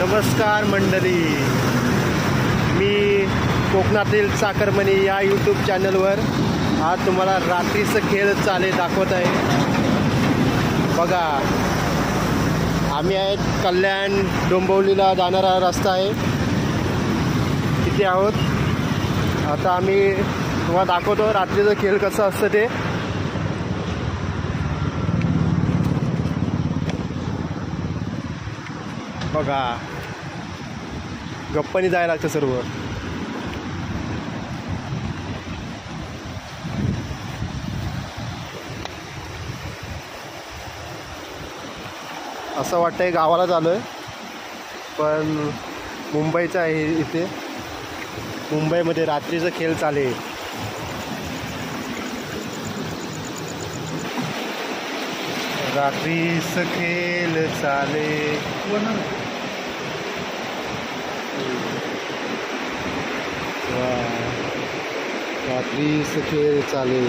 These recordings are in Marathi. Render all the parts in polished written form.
नमस्कार मंडळी, मी कोकणातील चाकरमणी या यूट्यूब चॅनलवर आज तुम्हाला रात्रीचं खेळ चाले दाखवत आहे। बघा, आम्ही आहेत कल्याण डोंबिवलीला जाणारा रस्ता आहे, तिथे आहोत। आता आम्ही तुम्हाला दाखवतो रात्रीचं खेळ कसं असतं ते। बघा, गप्पानी जायला लागतं सर्व। असं वाटतंय गावाला चाललोय, पण मुंबईचं आहे इथे। मुंबईमध्ये रात्रीचं खेळ चाले। रात्रीचं खेळ चाले, रात्रीचं खेळ चाले।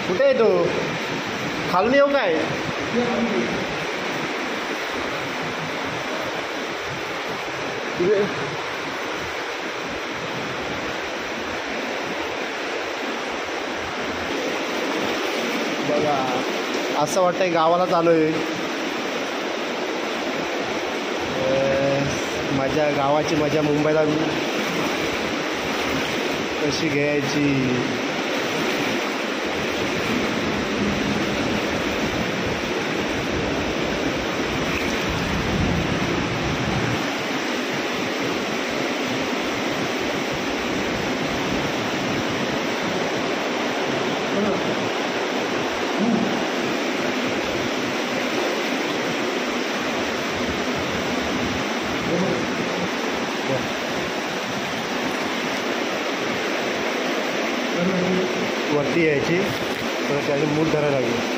कुठे आहे तो? खालून येऊ काय? बघा, असं वाटतंय गावाला चाललोय। माझ्या गावाची मजा मुंबईला कशी घ्यायची? वरती यायची तर त्याने मूल धरायला लागली।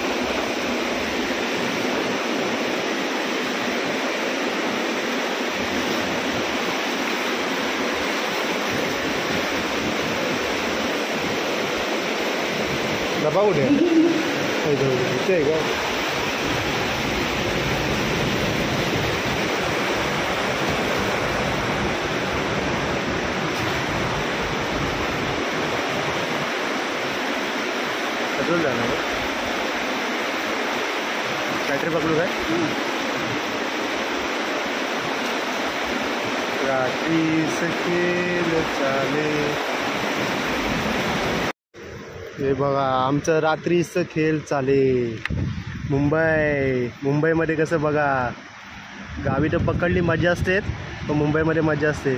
डबा कुठे आहे का? अजून जाणार काहीतरी पकडू काय? रात्रीचं खेळ चाले। हे बघा, आमचं रात्रीचं खेळ चाले। मुंबईमध्ये कसं बघा, गावी तर पकडली मजा असते, पण मुंबईमध्ये मजा असते।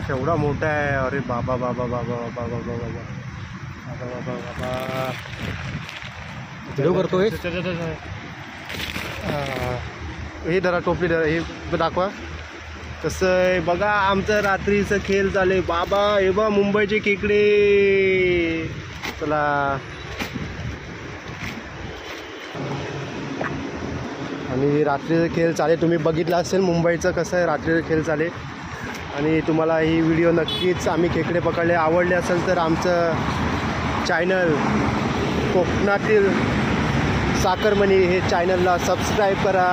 केवढा मोठा आहे! अरे बाबा बाबा बाबा बाबा बाबा बाबा बाबा बाबा, व्हिडिओ करतोय। हे धरा, टोपली धरा, हे दाखवा कसं आहे। बघा, आमचं रात्रीचं खेळ चाले बाबा। हे बा मुंबईचे खेकडे। चला, आणि रात्रीचं खेळ चाले तुम्ही बघितलं असेल मुंबईचं कसं आहे रात्रीचं खेळ चाले। आणि तुम्हाला ही व्हिडिओ नक्कीच आम्ही खेकडे पकडले आवडले असेल तर आमचं चॅनल कोकणातील चाकरमणी हे चॅनलला सबस्क्राईब करा,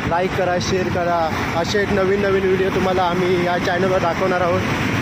लाईक करा, शेअर करा। असे नवीन नवीन व्हिडिओ तुम्हाला आम्ही या चॅनलवर दाखवणार आहोत।